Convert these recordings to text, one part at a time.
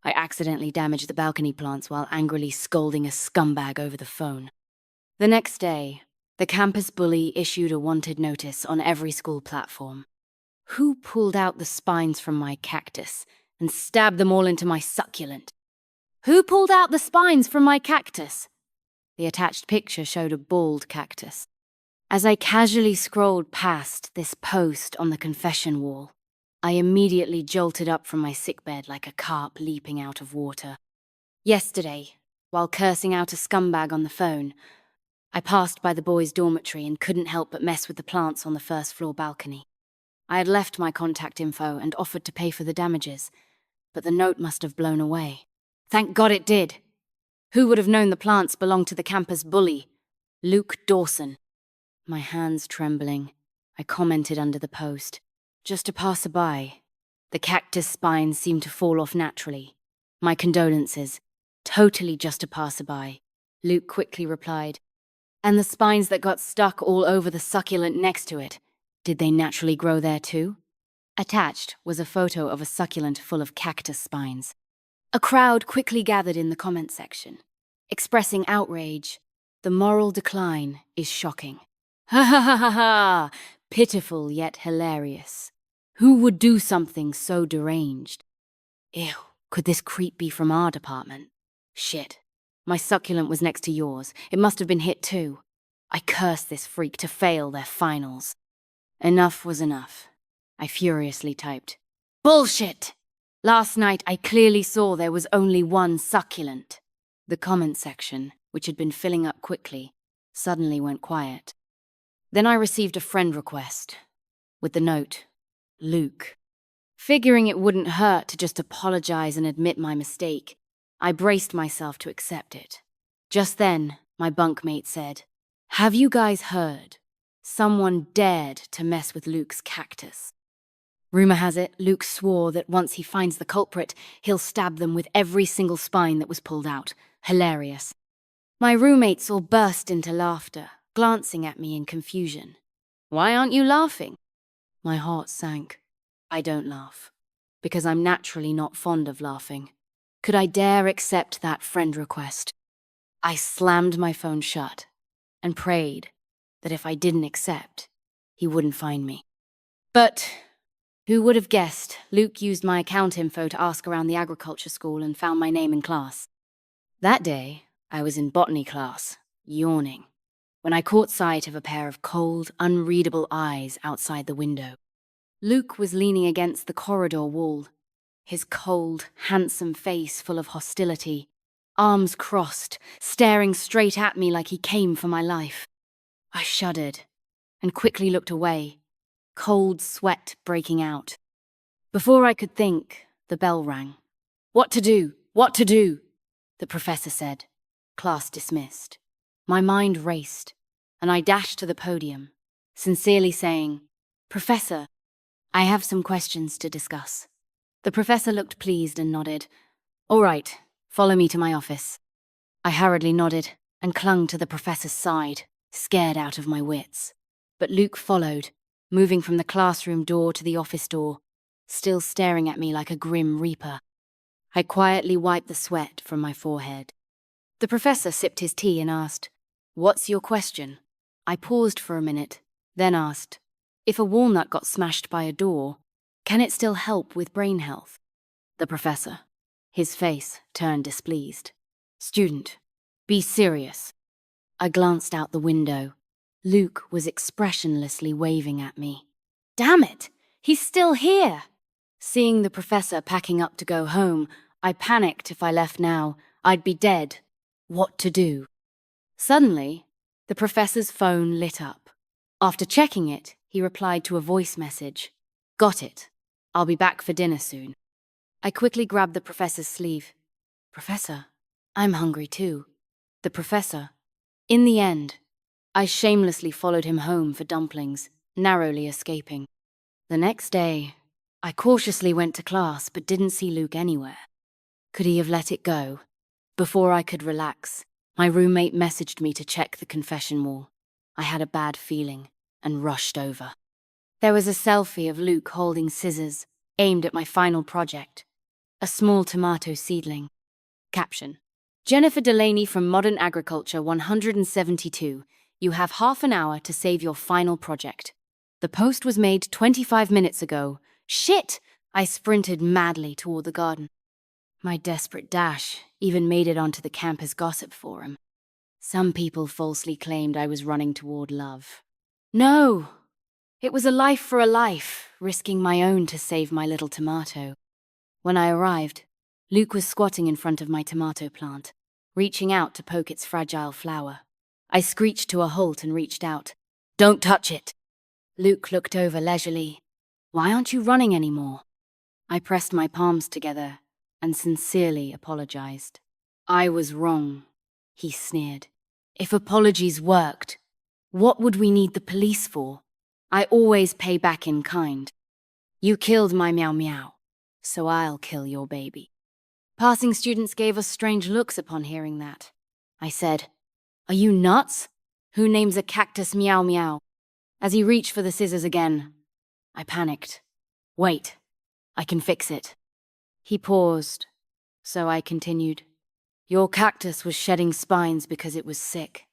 I accidentally damaged the balcony plants while angrily scolding a scumbag over the phone. The next day, the campus bully issued a wanted notice on every school platform. Who pulled out the spines from my cactus and stabbed them all into my succulent? Who pulled out the spines from my cactus? The attached picture showed a bald cactus. As I casually scrolled past this post on the confession wall, I immediately jolted up from my sickbed like a carp leaping out of water. Yesterday, while cursing out a scumbag on the phone, I passed by the boys' dormitory and couldn't help but mess with the plants on the first-floor balcony. I had left my contact info and offered to pay for the damages, but the note must have blown away. Thank God it did! Who would have known the plants belonged to the campus bully, Luke Dawson? My hands trembling, I commented under the post. Just a passerby. The cactus spines seemed to fall off naturally. My condolences. Totally just a passerby. Luke quickly replied. And the spines that got stuck all over the succulent next to it, did they naturally grow there too? Attached was a photo of a succulent full of cactus spines. A crowd quickly gathered in the comment section, expressing outrage. The moral decline is shocking. Ha ha ha ha ha! Pitiful yet hilarious. Who would do something so deranged? Ew, could this creep be from our department? Shit. My succulent was next to yours. It must have been hit too. I cursed this freak to fail their finals. Enough was enough. I furiously typed. Bullshit! Last night I clearly saw there was only one succulent. The comment section, which had been filling up quickly, suddenly went quiet. Then I received a friend request, with the note, Luke. Figuring it wouldn't hurt to just apologize and admit my mistake, I braced myself to accept it. Just then, my bunkmate said, Have you guys heard? Someone dared to mess with Luke's cactus. Rumor has it, Luke swore that once he finds the culprit, he'll stab them with every single spine that was pulled out. Hilarious. My roommates all burst into laughter, glancing at me in confusion. Why aren't you laughing? My heart sank. I don't laugh, because I'm naturally not fond of laughing. Could I dare accept that friend request? I slammed my phone shut and prayed that if I didn't accept, he wouldn't find me. But who would have guessed Luke used my account info to ask around the agriculture school and found my name in class. That day, I was in botany class, yawning, when I caught sight of a pair of cold, unreadable eyes outside the window. Luke was leaning against the corridor wall, his cold, handsome face full of hostility, arms crossed, staring straight at me like he came for my life. I shuddered and quickly looked away, cold sweat breaking out. Before I could think, the bell rang. What to do? What to do? The professor said. Class dismissed. My mind raced, and I dashed to the podium, sincerely saying, Professor, I have some questions to discuss. The professor looked pleased and nodded. All right, follow me to my office. I hurriedly nodded and clung to the professor's side, scared out of my wits. But Luke followed, moving from the classroom door to the office door, still staring at me like a grim reaper. I quietly wiped the sweat from my forehead. The professor sipped his tea and asked, What's your question? I paused for a minute, then asked, If a walnut got smashed by a door, can it still help with brain health? The professor, his face turned displeased. Student, be serious. I glanced out the window. Luke was expressionlessly waving at me. Damn it, he's still here! Seeing the professor packing up to go home, I panicked. If I left now, I'd be dead. What to do? Suddenly, the professor's phone lit up. After checking it, he replied to a voice message. Got it. I'll be back for dinner soon. I quickly grabbed the professor's sleeve. Professor, I'm hungry too. The professor. In the end, I shamelessly followed him home for dumplings, narrowly escaping. The next day, I cautiously went to class but didn't see Luke anywhere. Could he have let it go? Before I could relax, my roommate messaged me to check the confession wall. I had a bad feeling and rushed over. There was a selfie of Luke holding scissors, aimed at my final project. a small tomato seedling. Caption: Jennifer Delaney from Modern Agriculture 172. You have half an hour to save your final project. The post was made 25 minutes ago. Shit! I sprinted madly toward the garden. My desperate dash even made it onto the campus gossip forum. Some people falsely claimed I was running toward love. No! It was a life for a life, risking my own to save my little tomato. When I arrived, Luke was squatting in front of my tomato plant, reaching out to poke its fragile flower. I screeched to a halt and reached out. Don't touch it! Luke looked over leisurely. Why aren't you running anymore? I pressed my palms together and sincerely apologized. I was wrong, he sneered. If apologies worked, what would we need the police for? I always pay back in kind. You killed my meow meow, so I'll kill your baby. Passing students gave us strange looks upon hearing that. I said, Are you nuts? Who names a cactus meow meow? As he reached for the scissors again, I panicked. Wait, I can fix it. He paused, so I continued. Your cactus was shedding spines because it was sick.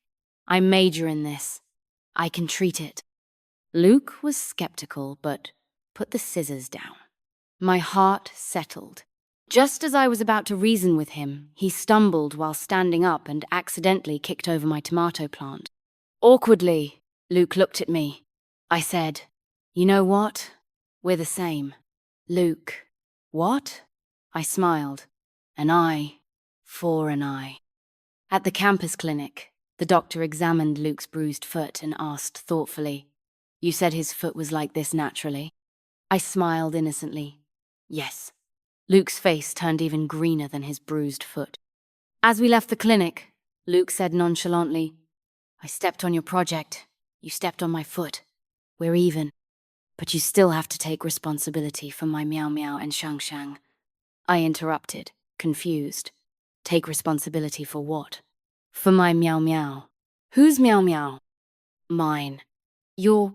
I major in this. I can treat it. Luke was skeptical, but put the scissors down. My heart settled. Just as I was about to reason with him, he stumbled while standing up and accidentally kicked over my tomato plant. Awkwardly, Luke looked at me. I said, You know what? We're the same. Luke. What? I smiled. An eye for an eye. At the campus clinic, the doctor examined Luke's bruised foot and asked thoughtfully, You said his foot was like this naturally? I smiled innocently. Yes. Luke's face turned even greener than his bruised foot. As we left the clinic, Luke said nonchalantly, I stepped on your project. You stepped on my foot. We're even. But you still have to take responsibility for my meow meow and shang shang. I interrupted, confused. Take responsibility for what? For my meow meow. Whose meow meow? Mine. Your...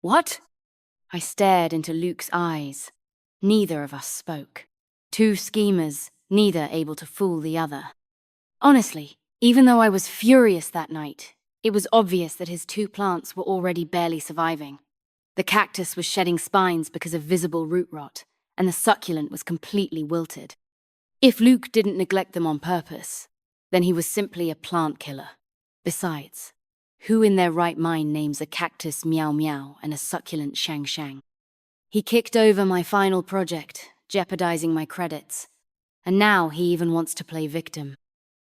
What? I stared into Luke's eyes. Neither of us spoke. Two schemers, neither able to fool the other. Honestly, even though I was furious that night, it was obvious that his two plants were already barely surviving. The cactus was shedding spines because of visible root rot, and the succulent was completely wilted. If Luke didn't neglect them on purpose, then he was simply a plant killer. Besides, who in their right mind names a cactus meow meow and a succulent shang shang? He kicked over my final project, jeopardizing my credits, and now he even wants to play victim.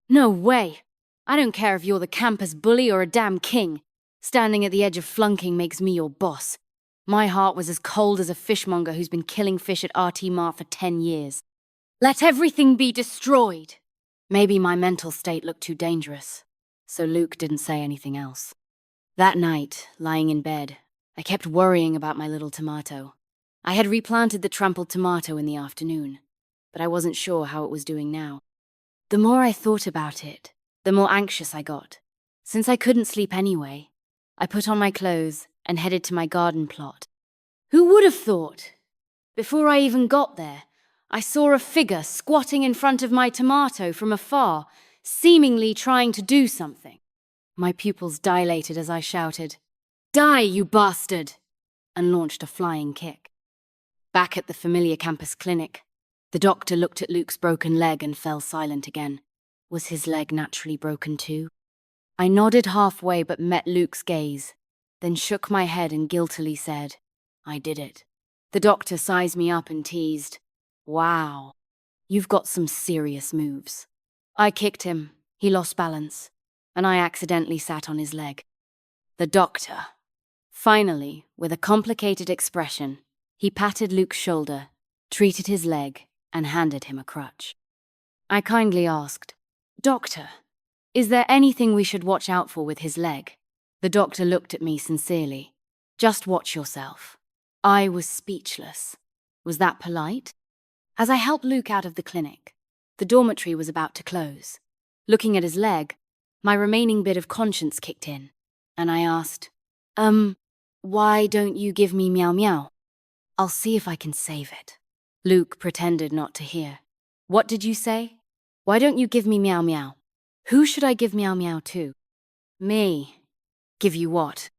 No way! I don't care if you're the campus bully or a damn king. Standing at the edge of flunking makes me your boss. My heart was as cold as a fishmonger who's been killing fish at RT Mart for 10 years. Let everything be destroyed! Maybe my mental state looked too dangerous, so Luke didn't say anything else. That night, lying in bed, I kept worrying about my little tomato. I had replanted the trampled tomato in the afternoon, but I wasn't sure how it was doing now. The more I thought about it, the more anxious I got. Since I couldn't sleep anyway, I put on my clothes and headed to my garden plot. Who would have thought? Before I even got there, I saw a figure squatting in front of my tomato from afar, seemingly trying to do something. My pupils dilated as I shouted, Die, you bastard! And launched a flying kick. Back at the familiar campus clinic, the doctor looked at Luke's broken leg and fell silent again. Was his leg naturally broken too? I nodded halfway but met Luke's gaze, then shook my head and guiltily said, I did it. The doctor sized me up and teased, Wow, you've got some serious moves. I kicked him, he lost balance, and I accidentally sat on his leg. The doctor. Finally, with a complicated expression, he patted Luke's shoulder, treated his leg, and handed him a crutch. I kindly asked, Doctor, is there anything we should watch out for with his leg? The doctor looked at me sincerely. Just watch yourself. I was speechless. Was that polite? As I helped Luke out of the clinic, the dormitory was about to close. Looking at his leg, my remaining bit of conscience kicked in, and I asked, why don't you give me meow meow? I'll see if I can save it. Luke pretended not to hear. What did you say? Why don't you give me meow meow? Who should I give meow meow to? Me. Give you what?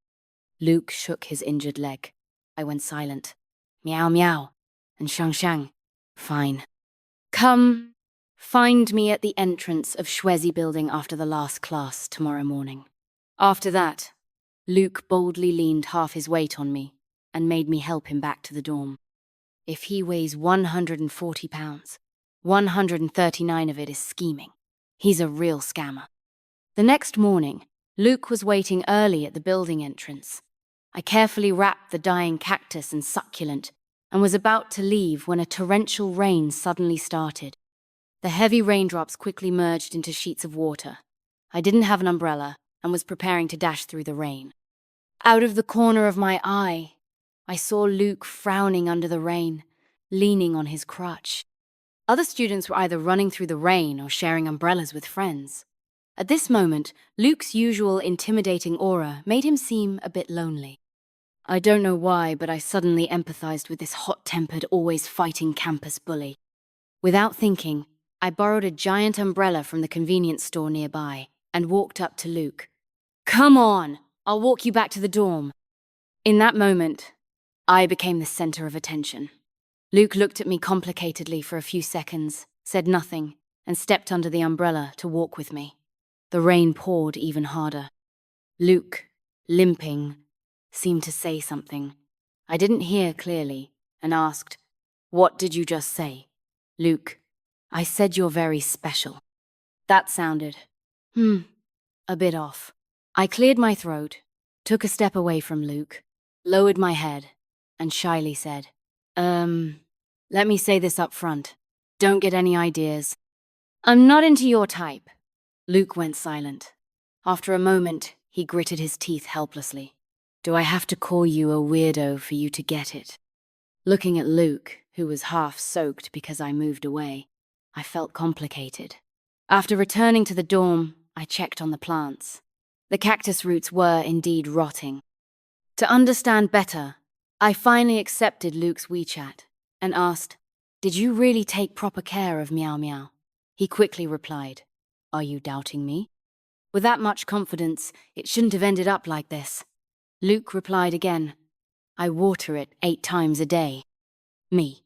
Luke shook his injured leg. I went silent. Meow meow. And shang shang. Fine. Come, find me at the entrance of Shwezi building after the last class tomorrow morning. After that, Luke boldly leaned half his weight on me and made me help him back to the dorm. If he weighs 140 pounds, 139 of it is scheming. He's a real scammer. The next morning, Luke was waiting early at the building entrance. I carefully wrapped the dying cactus and succulent and was about to leave when a torrential rain suddenly started. The heavy raindrops quickly merged into sheets of water. I didn't have an umbrella and was preparing to dash through the rain. Out of the corner of my eye, I saw Luke frowning under the rain, leaning on his crutch. Other students were either running through the rain or sharing umbrellas with friends. At this moment, Luke's usual intimidating aura made him seem a bit lonely. I don't know why, but I suddenly empathized with this hot-tempered, always fighting campus bully. Without thinking, I borrowed a giant umbrella from the convenience store nearby and walked up to Luke. Come on, I'll walk you back to the dorm. In that moment, I became the center of attention. Luke looked at me complicatedly for a few seconds, said nothing, and stepped under the umbrella to walk with me. The rain poured even harder. Luke, limping, seemed to say something. I didn't hear clearly and asked, "What did you just say?" Luke, I said you're very special. That sounded, a bit off. I cleared my throat, took a step away from Luke, lowered my head, and shyly said, let me say this up front. Don't get any ideas. I'm not into your type. Luke went silent. After a moment, he gritted his teeth helplessly. Do I have to call you a weirdo for you to get it? Looking at Luke, who was half soaked because I moved away, I felt complicated. After returning to the dorm, I checked on the plants. The cactus roots were indeed rotting. To understand better, I finally accepted Luke's WeChat and asked, "Did you really take proper care of Meow Meow?" He quickly replied, "Are you doubting me?" With that much confidence, it shouldn't have ended up like this. Luke replied again, "I water it 8 times a day." Me.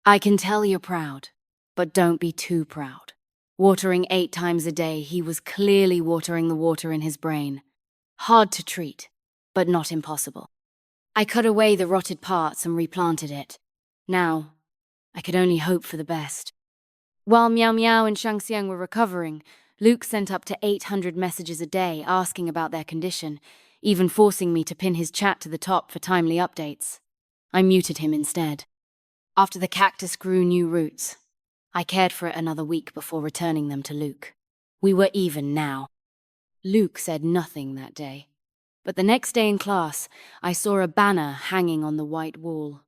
I can tell you're proud, but don't be too proud. Watering 8 times a day, he was clearly watering the water in his brain. Hard to treat, but not impossible. I cut away the rotted parts and replanted it. Now, I could only hope for the best. While Meow Meow and Shangxiang were recovering, Luke sent up to 800 messages a day asking about their condition, even forcing me to pin his chat to the top for timely updates. I muted him instead. After the cactus grew new roots, I cared for it another week before returning them to Luke. We were even now. Luke said nothing that day, but the next day in class, I saw a banner hanging on the white wall.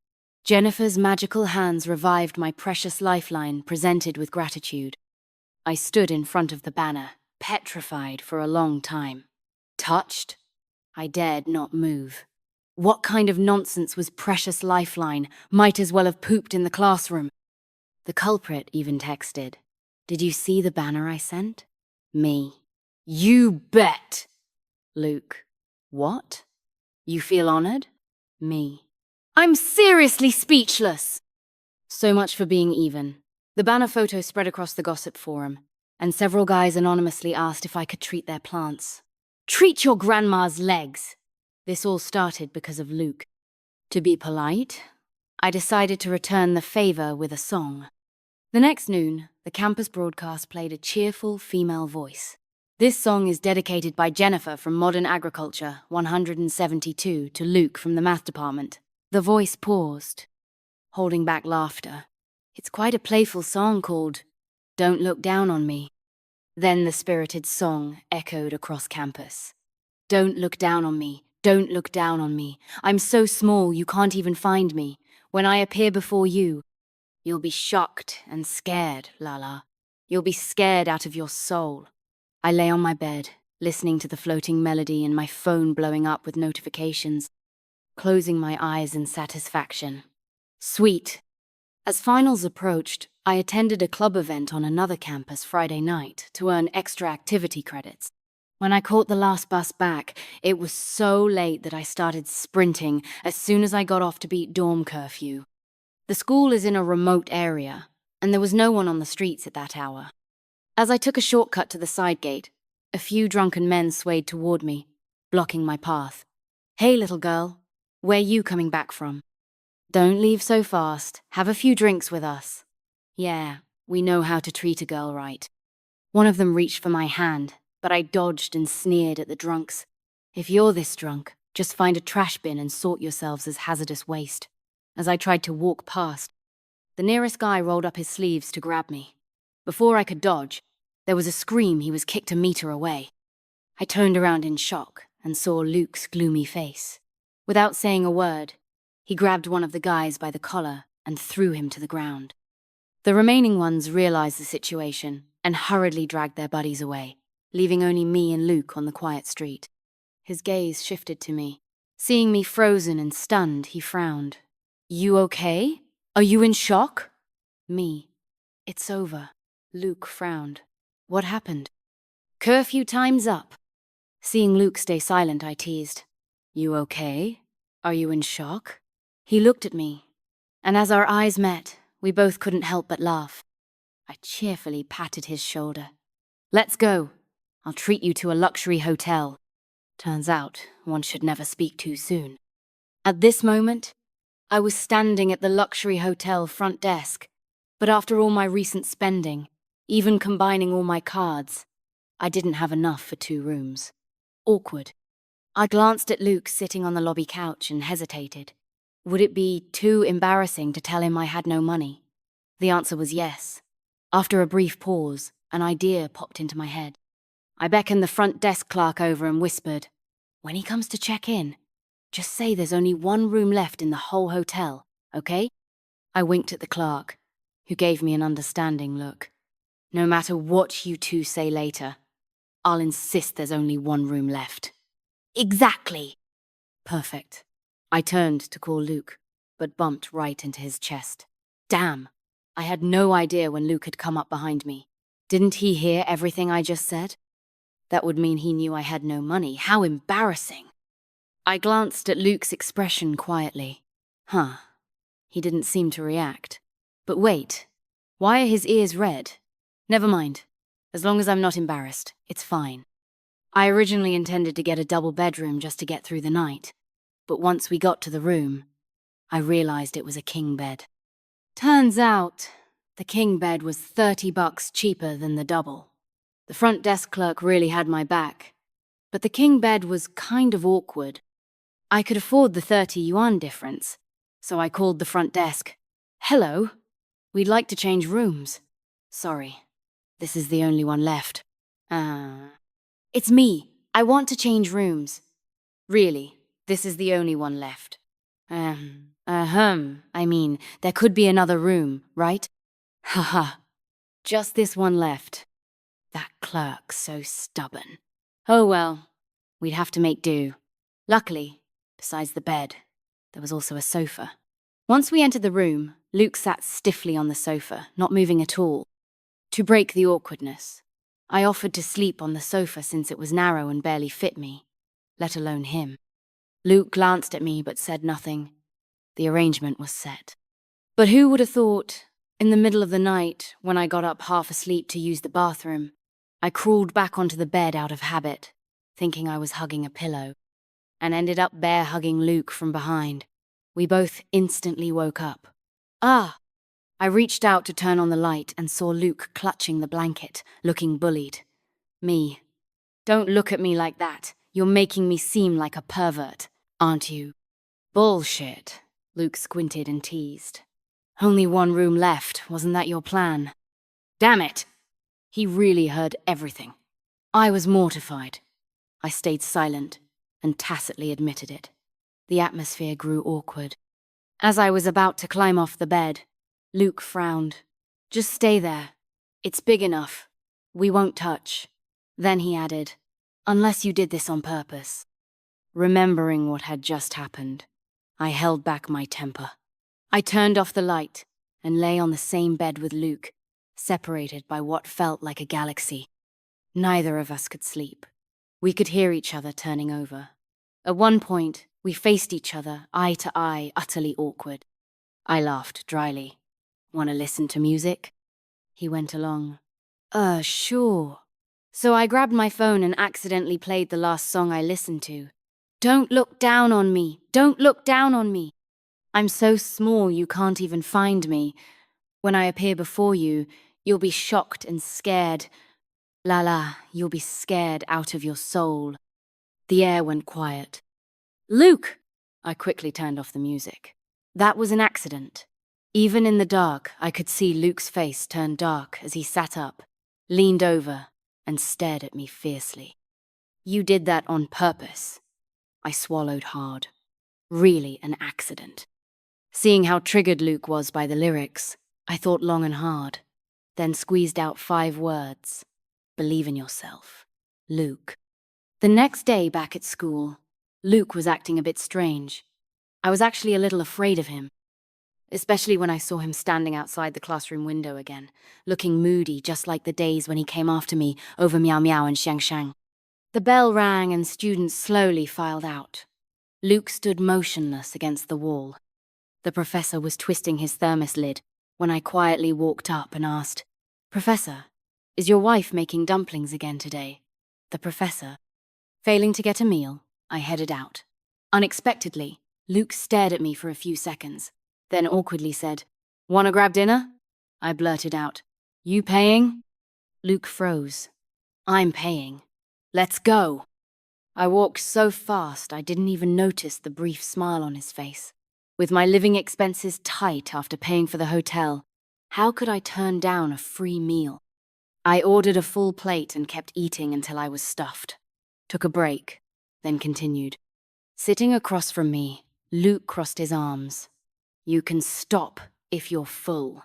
Jennifer's magical hands revived my precious lifeline, presented with gratitude. I stood in front of the banner, petrified for a long time. Touched? I dared not move. What kind of nonsense was precious lifeline? Might as well have pooped in the classroom. The culprit even texted, "Did you see the banner I sent?" Me. "You bet!" Luke. "What? You feel honored?" Me. "I'm seriously speechless!" So much for being even. The banner photo spread across the gossip forum, and several guys anonymously asked if I could treat their plants. Treat your grandma's legs! This all started because of Luke. To be polite, I decided to return the favor with a song. The next noon, the campus broadcast played a cheerful female voice. This song is dedicated by Jennifer from Modern Agriculture 172 to Luke from the math department. The voice paused, holding back laughter. It's quite a playful song called "Don't Look Down on Me." Then the spirited song echoed across campus. "Don't look down on me, don't look down on me. I'm so small you can't even find me. When I appear before you, you'll be shocked and scared, Lala. You'll be scared out of your soul." I lay on my bed, listening to the floating melody and my phone blowing up with notifications, closing my eyes in satisfaction. Sweet. As finals approached, I attended a club event on another campus Friday night to earn extra activity credits. When I caught the last bus back, it was so late that I started sprinting as soon as I got off to beat dorm curfew. The school is in a remote area, and there was no one on the streets at that hour. As I took a shortcut to the side gate, a few drunken men swayed toward me, blocking my path. "Hey, little girl, where you coming back from? Don't leave so fast. Have a few drinks with us." Yeah, we know how to treat a girl right. One of them reached for my hand, but I dodged and sneered at the drunks. "If you're this drunk, just find a trash bin and sort yourselves as hazardous waste." As I tried to walk past, the nearest guy rolled up his sleeves to grab me. Before I could dodge, there was a scream. He was kicked a meter away. I turned around in shock and saw Luke's gloomy face. Without saying a word, he grabbed one of the guys by the collar and threw him to the ground. The remaining ones realized the situation and hurriedly dragged their buddies away, leaving only me and Luke on the quiet street. His gaze shifted to me. Seeing me frozen and stunned, he frowned. "You okay? Are you in shock?" Me. "It's over." Luke frowned. "What happened?" "Curfew time's up." Seeing Luke stay silent, I teased. "You okay? Are you in shock?" He looked at me, and as our eyes met, we both couldn't help but laugh. I cheerfully patted his shoulder. "Let's go. I'll treat you to a luxury hotel." Turns out, one should never speak too soon. At this moment, I was standing at the luxury hotel front desk, but after all my recent spending, even combining all my cards, I didn't have enough for 2 rooms. Awkward. I glanced at Luke sitting on the lobby couch and hesitated. Would it be too embarrassing to tell him I had no money? The answer was yes. After a brief pause, an idea popped into my head. I beckoned the front desk clerk over and whispered, "When he comes to check in, just say there's only 1 room left in the whole hotel, okay?" I winked at the clerk, who gave me an understanding look. "No matter what you two say later, I'll insist there's only 1 room left." "Exactly." "Perfect." I turned to call Luke, but bumped right into his chest. Damn, I had no idea when Luke had come up behind me. Didn't he hear everything I just said? That would mean he knew I had no money. How embarrassing. I glanced at Luke's expression quietly. He didn't seem to react. But wait, why are his ears red? Never mind. As long as I'm not embarrassed, it's fine. I originally intended to get a double bedroom just to get through the night, but once we got to the room, I realized it was a king bed. Turns out, the king bed was $30 cheaper than the double. The front desk clerk really had my back, but the king bed was kind of awkward. I could afford the 30 yuan difference, so I called the front desk. "Hello, we'd like to change rooms." "Sorry, this is the only one left." "It's me. I want to change rooms." "Really, this is the only one left." I mean, there could be another room, right?" "Haha, just this one left." That clerk's so stubborn. Oh well, we'd have to make do. Luckily, besides the bed, there was also a sofa. Once we entered the room, Luke sat stiffly on the sofa, not moving at all. To break the awkwardness, I offered to sleep on the sofa since it was narrow and barely fit me, let alone him. Luke glanced at me but said nothing. The arrangement was set. But who would have thought, in the middle of the night, when I got up half asleep to use the bathroom, I crawled back onto the bed out of habit, thinking I was hugging a pillow, and ended up bear hugging Luke from behind. We both instantly woke up. "Ah!" I reached out to turn on the light and saw Luke clutching the blanket, looking bullied. Me. "Don't look at me like that. You're making me seem like a pervert, aren't you?" "Bullshit," Luke squinted and teased. "Only 1 room left, wasn't that your plan?" Damn it! He really heard everything. I was mortified. I stayed silent and tacitly admitted it. The atmosphere grew awkward. As I was about to climb off the bed, Luke frowned. "Just stay there. It's big enough. We won't touch." Then he added, "Unless you did this on purpose." Remembering what had just happened, I held back my temper. I turned off the light and lay on the same bed with Luke, separated by what felt like a galaxy. Neither of us could sleep. We could hear each other turning over. At one point, we faced each other, eye to eye, utterly awkward. I laughed dryly. "Want to listen to music?" He went along. Sure." So I grabbed my phone and accidentally played the last song I listened to. "Don't look down on me, don't look down on me. I'm so small you can't even find me. When I appear before you, you'll be shocked and scared. La la, you'll be scared out of your soul." The air went quiet. "Luke!" I quickly turned off the music. That was an accident. Even in the dark, I could see Luke's face turn dark as he sat up, leaned over, and stared at me fiercely. "You did that on purpose." I swallowed hard. Really an accident. Seeing how triggered Luke was by the lyrics, I thought long and hard, then squeezed out 5 words. "Believe in yourself, Luke." The next day back at school, Luke was acting a bit strange. I was actually a little afraid of him, especially when I saw him standing outside the classroom window again, looking moody just like the days when he came after me over Meow Meow and Xiang Xiang. The bell rang and students slowly filed out. Luke stood motionless against the wall. The professor was twisting his thermos lid when I quietly walked up and asked, "Professor, is your wife making dumplings again today?" The professor. Failing to get a meal, I headed out. Unexpectedly, Luke stared at me for a few seconds, then awkwardly said, "Wanna grab dinner?" I blurted out, "You paying?" Luke froze. "I'm paying. Let's go." I walked so fast I didn't even notice the brief smile on his face. With my living expenses tight after paying for the hotel, how could I turn down a free meal? I ordered a full plate and kept eating until I was stuffed. Took a break, then continued. Sitting across from me, Luke crossed his arms. "You can stop if you're full."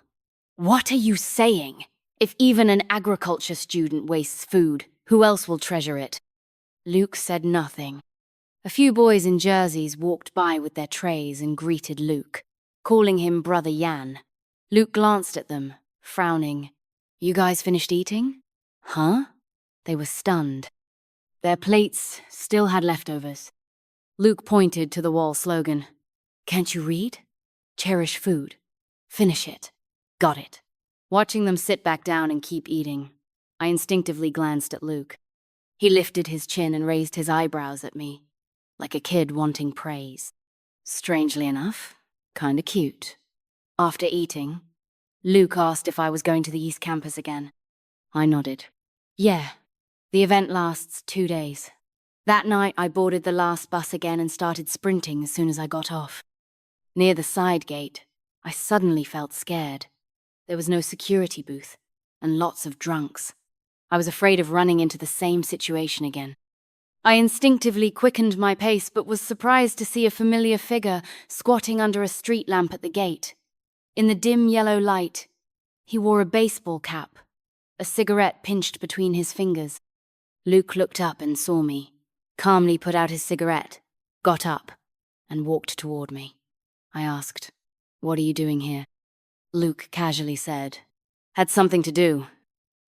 "What are you saying? If even an agriculture student wastes food, who else will treasure it?" Luke said nothing. A few boys in jerseys walked by with their trays and greeted Luke, calling him Brother Yan. Luke glanced at them, frowning. "You guys finished eating?" "Huh?" They were stunned. Their plates still had leftovers. Luke pointed to the wall slogan. "Can't you read? Cherish food. Finish it. Got it." Watching them sit back down and keep eating, I instinctively glanced at Luke. He lifted his chin and raised his eyebrows at me, like a kid wanting praise. Strangely enough, kinda cute. After eating, Luke asked if I was going to the East Campus again. I nodded. "Yeah, the event lasts 2 days. That night I boarded the last bus again and started sprinting as soon as I got off. Near the side gate, I suddenly felt scared. There was no security booth, and lots of drunks. I was afraid of running into the same situation again. I instinctively quickened my pace but was surprised to see a familiar figure squatting under a street lamp at the gate. In the dim yellow light, he wore a baseball cap, a cigarette pinched between his fingers. Luke looked up and saw me, calmly put out his cigarette, got up, and walked toward me. I asked, "What are you doing here?" Luke casually said, "Had something to do.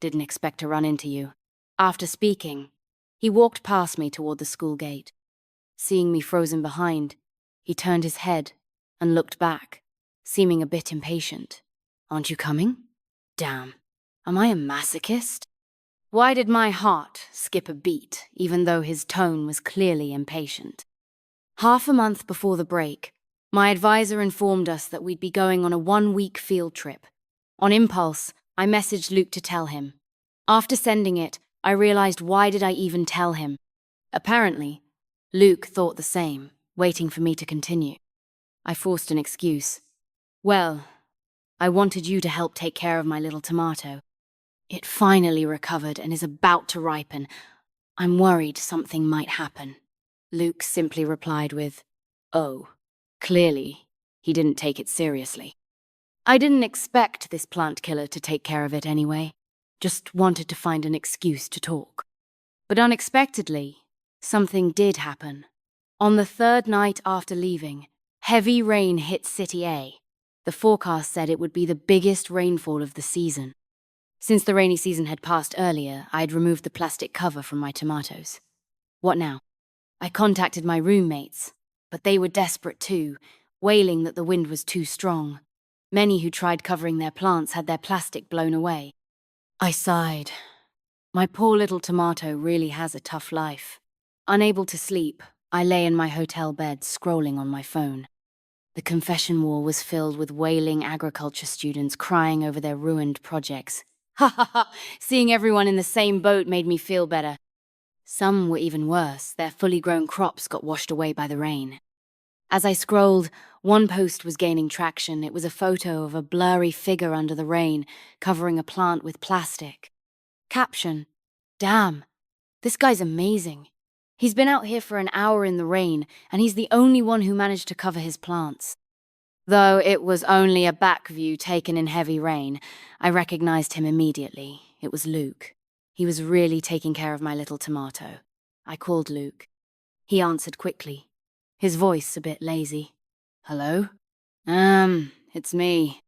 Didn't expect to run into you." After speaking, he walked past me toward the school gate. Seeing me frozen behind, he turned his head and looked back, seeming a bit impatient. "Aren't you coming? Damn, am I a masochist?" Why did my heart skip a beat, even though his tone was clearly impatient? Half a month before the break, my advisor informed us that we'd be going on a 1-week field trip. On impulse, I messaged Luke to tell him. After sending it, I realized why did I even tell him? Apparently, Luke thought the same, waiting for me to continue. I forced an excuse. "Well, I wanted you to help take care of my little tomato. It finally recovered and is about to ripen. I'm worried something might happen." Luke simply replied with, "Oh, clearly, he didn't take it seriously." I didn't expect this plant killer to take care of it anyway, just wanted to find an excuse to talk. But unexpectedly, something did happen. On the 3rd night after leaving, heavy rain hit City A. The forecast said it would be the biggest rainfall of the season. Since the rainy season had passed earlier, I had removed the plastic cover from my tomatoes. What now? I contacted my roommates, but they were desperate too, wailing that the wind was too strong. Many who tried covering their plants had their plastic blown away. I sighed. My poor little tomato really has a tough life. Unable to sleep, I lay in my hotel bed scrolling on my phone. The confession wall was filled with wailing agriculture students crying over their ruined projects. Ha ha ha! Seeing everyone in the same boat made me feel better. Some were even worse. Their fully grown crops got washed away by the rain. As I scrolled, one post was gaining traction. It was a photo of a blurry figure under the rain, covering a plant with plastic. Caption: "Damn, this guy's amazing. He's been out here for an hour in the rain, and he's the only one who managed to cover his plants." Though it was only a back view taken in heavy rain, I recognized him immediately. It was Luke. He was really taking care of my little tomato. I called Luke. He answered quickly, his voice a bit lazy. "Hello? It's me."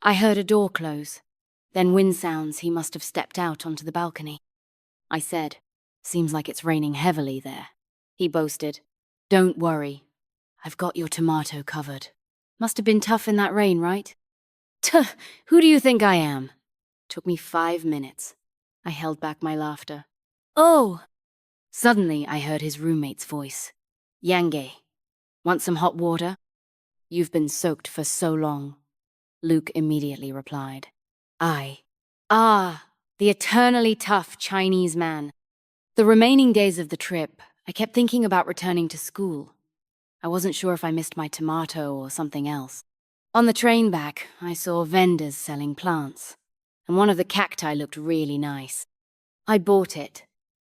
I heard a door close. Then wind sounds. He must have stepped out onto the balcony. I said, "Seems like it's raining heavily there." He boasted, "Don't worry. I've got your tomato covered. Must have been tough in that rain, right?" "Tuh, who do you think I am?" Took me 5 minutes. I held back my laughter. "Oh!" Suddenly, I heard his roommate's voice. "Yange, want some hot water? You've been soaked for so long." Luke immediately replied. The eternally tough Chinese man. The remaining days of the trip, I kept thinking about returning to school. I wasn't sure if I missed my tomato or something else. On the train back, I saw vendors selling plants, and one of the cacti looked really nice. I bought it.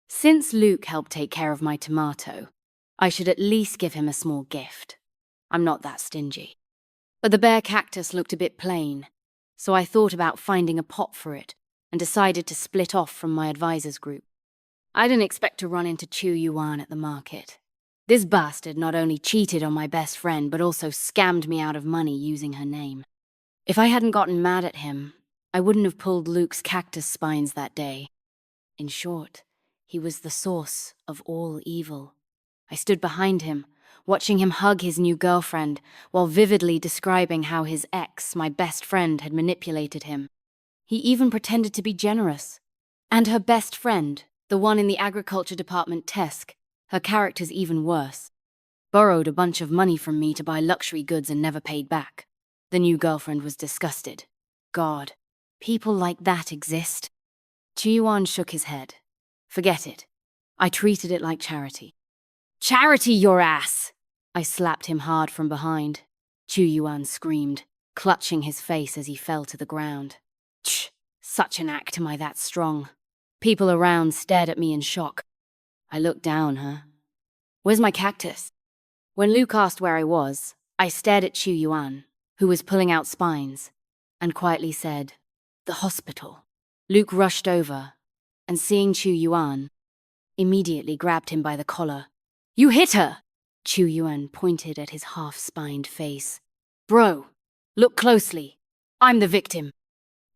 Since Luke helped take care of my tomato, I should at least give him a small gift. I'm not that stingy. But the bare cactus looked a bit plain, so I thought about finding a pot for it and decided to split off from my advisors group. I didn't expect to run into Chu Yuan at the market. This bastard not only cheated on my best friend, but also scammed me out of money using her name. If I hadn't gotten mad at him, I wouldn't have pulled Luke's cactus spines that day. In short, he was the source of all evil. I stood behind him, watching him hug his new girlfriend, while vividly describing how his ex, my best friend, had manipulated him. He even pretended to be generous. And her best friend, the one in the agriculture department Tesk, her character's even worse, borrowed a bunch of money from me to buy luxury goods and never paid back. The new girlfriend was disgusted. God, people like that exist? Chi-Yuan shook his head. Forget it. I treated it like charity. "Charity, your ass!" I slapped him hard from behind. Chu-Yuan screamed, clutching his face as he fell to the ground. Tch, such an act, am I that strong? People around stared at me in shock. I looked down, Where's my cactus? When Luke asked where I was, I stared at Chu-Yuan, who was pulling out spines, and quietly said, "The hospital." Luke rushed over, and seeing Chu-Yuan, immediately grabbed him by the collar. "You hit her!" Chu-Yuan pointed at his half-spined face. "Bro, look closely. I'm the victim."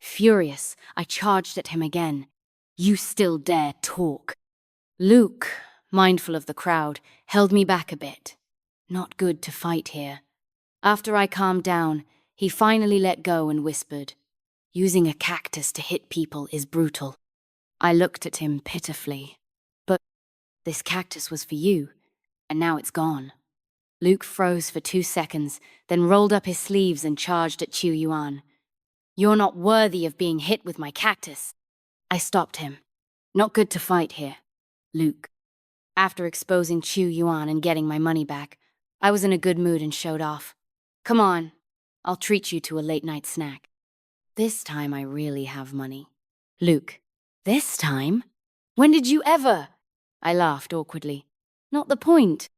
Furious, I charged at him again. "You still dare talk?" Luke, mindful of the crowd, held me back a bit. Not good to fight here. After I calmed down, he finally let go and whispered, "Using a cactus to hit people is brutal." I looked at him pitifully. "But this cactus was for you, and now it's gone." Luke froze for 2 seconds, then rolled up his sleeves and charged at Chu-Yuan. "You're not worthy of being hit with my cactus." I stopped him. "Not good to fight here, Luke." After exposing Chu-Yuan and getting my money back, I was in a good mood and showed off. "Come on, I'll treat you to a late-night snack. This time I really have money." Luke, "This time? When did you ever?" I laughed awkwardly. "Not the point."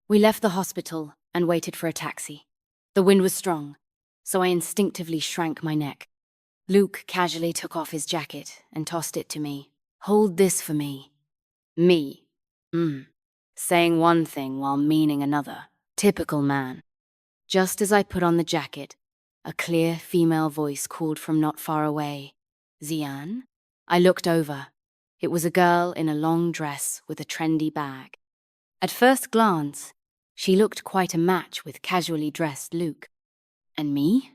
We left the hospital and waited for a taxi. The wind was strong, so I instinctively shrank my neck. Luke casually took off his jacket and tossed it to me. "Hold this for me." Me. Saying one thing while meaning another. Typical man. Just as I put on the jacket, A clear female voice called from not far away. Xian? I looked over. It was a girl in a long dress with a trendy bag. At first glance, she looked quite a match with casually dressed Luke. And me?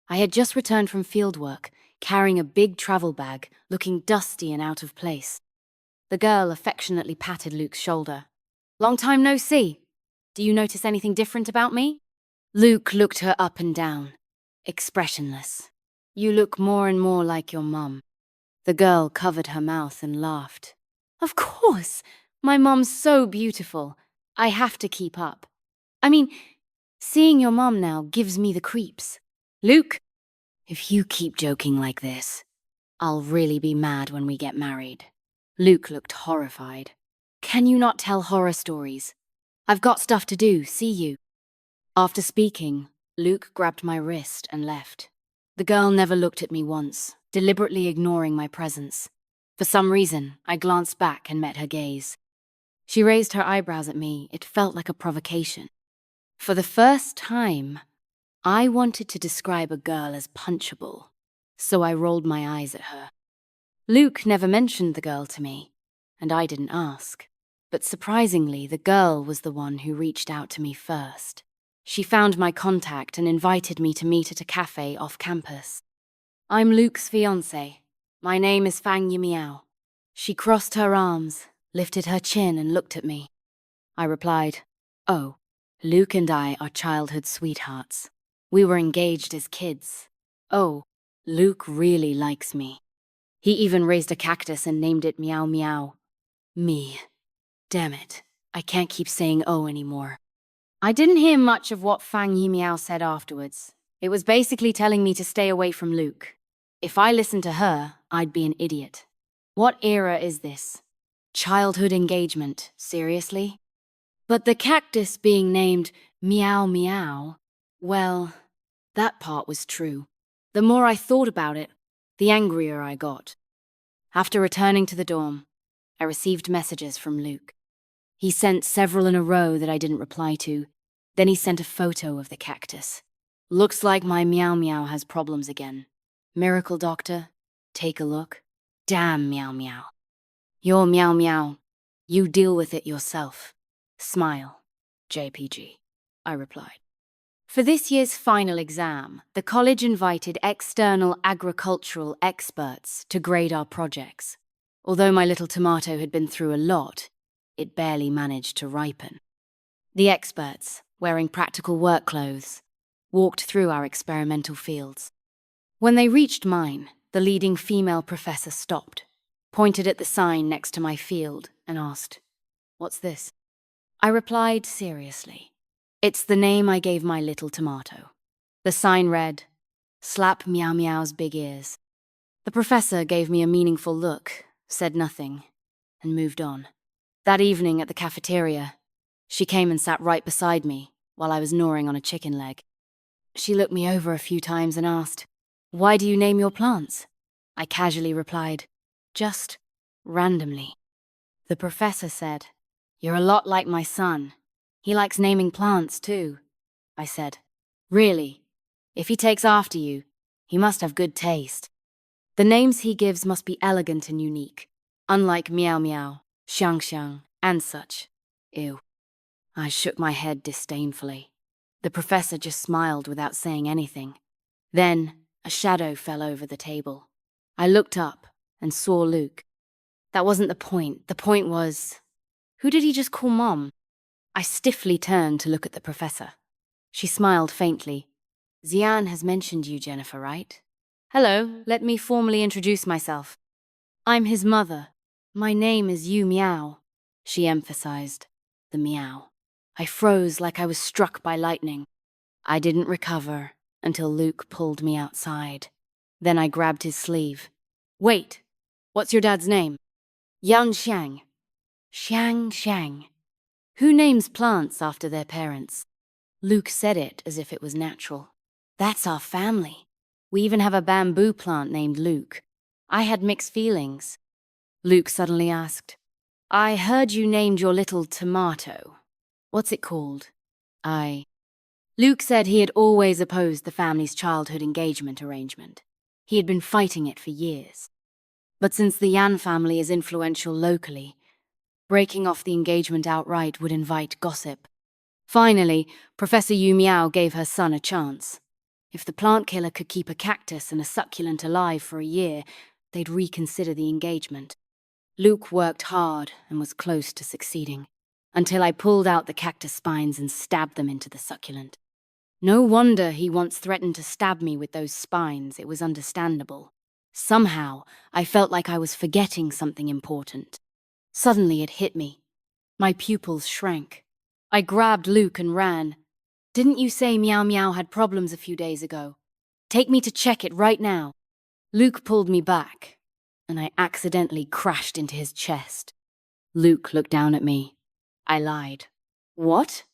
I had just returned from fieldwork, carrying a big travel bag, looking dusty and out of place. The girl affectionately patted Luke's shoulder. "Long time no see. Do you notice anything different about me?" Luke looked her up and down, expressionless. "You look more and more like your mum." The girl covered her mouth and laughed. "Of course! My mum's so beautiful. I have to keep up. I mean, seeing your mum now gives me the creeps. Luke, if you keep joking like this, I'll really be mad when we get married." Luke looked horrified. "Can you not tell horror stories? I've got stuff to do, see you." After speaking, Luke grabbed my wrist and left. The girl never looked at me once, deliberately ignoring my presence. For some reason, I glanced back and met her gaze. She raised her eyebrows at me. It felt like a provocation. For the first time, I wanted to describe a girl as punchable, so I rolled my eyes at her. Luke never mentioned the girl to me, and I didn't ask. But surprisingly, the girl was the one who reached out to me first. She found my contact and invited me to meet at a cafe off campus. "I'm Luke's fiancé. My name is Fang Yimiao." She crossed her arms, lifted her chin and looked at me. I replied, "Oh, Luke and I are childhood sweethearts. We were engaged as kids. Oh, Luke really likes me. He even raised a cactus and named it Meow Meow." Me. Damn it, I can't keep saying "oh" anymore. I didn't hear much of what Fang Yimiao said afterwards. It was basically telling me to stay away from Luke. If I listened to her, I'd be an idiot. What era is this? Childhood engagement, seriously? But the cactus being named Meow Meow, well, that part was true. The more I thought about it, the angrier I got. After returning to the dorm, I received messages from Luke. He sent several in a row that I didn't reply to. Then he sent a photo of the cactus. "Looks like my Meow Meow has problems again. Miracle doctor, take a look. Damn Meow Meow. Your Meow Meow. You deal with it yourself. Smile. JPG," I replied. For this year's final exam, the college invited external agricultural experts to grade our projects. Although my little tomato had been through a lot, it barely managed to ripen. The experts, wearing practical work clothes, walked through our experimental fields. When they reached mine, the leading female professor stopped, pointed at the sign next to my field, and asked, "What's this?" I replied seriously, "It's the name I gave my little tomato." The sign read, "Slap Meow Meow's big ears." The professor gave me a meaningful look, said nothing, and moved on. That evening at the cafeteria, she came and sat right beside me while I was gnawing on a chicken leg. She looked me over a few times and asked, "Why do you name your plants?" I casually replied, "Just randomly." The professor said, "You're a lot like my son. He likes naming plants too." I said, "Really? If he takes after you, he must have good taste. The names he gives must be elegant and unique, unlike Meow Meow, Xiang Xiang, and such. Ew." I shook my head disdainfully. The professor just smiled without saying anything. Then a shadow fell over the table. I looked up and saw Luke. That wasn't the point. The point was, who did he just call Mom? I stiffly turned to look at the professor. She smiled faintly. "Xian has mentioned you, Jennifer, right? Hello, let me formally introduce myself. I'm his mother. My name is Yu Meow," she emphasized. The meow. I froze like I was struck by lightning. I didn't recover until Luke pulled me outside. Then I grabbed his sleeve. "Wait, what's your dad's name?" "Yan Xiang." "Xiang Xiang. Who names plants after their parents?" Luke said it as if it was natural. "That's our family. We even have a bamboo plant named Luke." I had mixed feelings. Luke suddenly asked, "I heard you named your little tomato. What's it called?" Luke said he had always opposed the family's childhood engagement arrangement. He had been fighting it for years. But since the Yan family is influential locally, breaking off the engagement outright would invite gossip. Finally, Professor Yu Miao gave her son a chance. If the plant killer could keep a cactus and a succulent alive for a year, they'd reconsider the engagement. Luke worked hard and was close to succeeding, until I pulled out the cactus spines and stabbed them into the succulent. No wonder he once threatened to stab me with those spines. It was understandable. Somehow, I felt like I was forgetting something important. Suddenly it hit me. My pupils shrank. I grabbed Luke and ran. "Didn't you say Meow Meow had problems a few days ago? Take me to check it right now." Luke pulled me back, and I accidentally crashed into his chest. Luke looked down at me. I lied. "What?"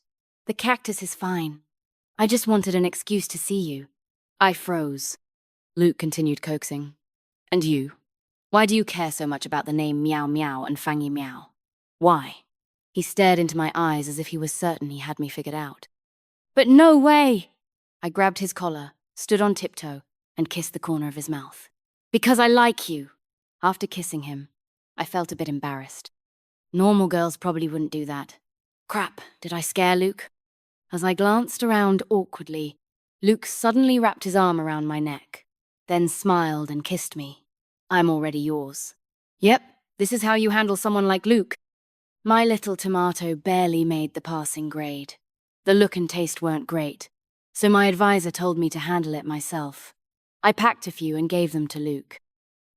"The cactus is fine. I just wanted an excuse to see you." I froze. Luke continued coaxing. "And you? Why do you care so much about the name Meow Meow and Fangy Meow? Why?" He stared into my eyes as if he was certain he had me figured out. "But no way!" I grabbed his collar, stood on tiptoe, and kissed the corner of his mouth. "Because I like you." After kissing him, I felt a bit embarrassed. Normal girls probably wouldn't do that. Crap, did I scare Luke? As I glanced around awkwardly, Luke suddenly wrapped his arm around my neck, then smiled and kissed me. "I'm already yours." "Yep, this is how you handle someone like Luke." My little tomato barely made the passing grade. The look and taste weren't great, so my advisor told me to handle it myself. I packed a few and gave them to Luke.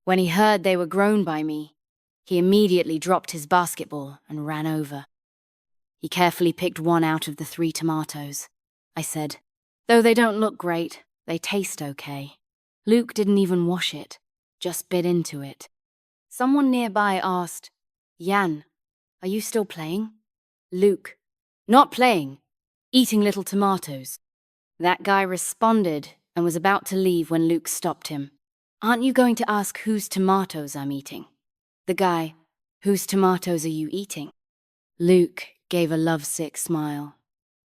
When he heard they were grown by me, he immediately dropped his basketball and ran over. He carefully picked one out of the 3 tomatoes. I said, "Though they don't look great, they taste okay." Luke didn't even wash it, just bit into it. Someone nearby asked, "Yan, are you still playing?" Luke, "Not playing, eating little tomatoes." That guy responded and was about to leave when Luke stopped him. "Aren't you going to ask whose tomatoes I'm eating?" The guy, "Whose tomatoes are you eating?" Luke gave a lovesick smile.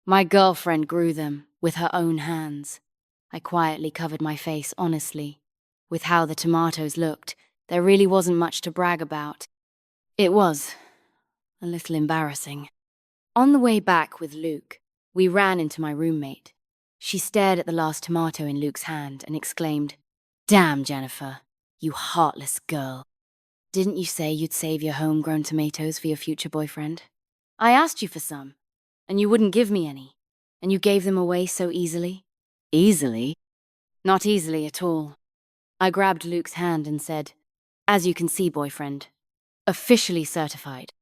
"My girlfriend grew them with her own hands." I quietly covered my face honestly. With how the tomatoes looked, there really wasn't much to brag about. It was a little embarrassing. On the way back with Luke, we ran into my roommate. She stared at the last tomato in Luke's hand and exclaimed, "Damn, Jennifer, you heartless girl. Didn't you say you'd save your homegrown tomatoes for your future boyfriend? I asked you for some, and you wouldn't give me any, and you gave them away so easily." "Easily?" "Not easily at all." I grabbed Luke's hand and said, "As you can see, boyfriend, officially certified."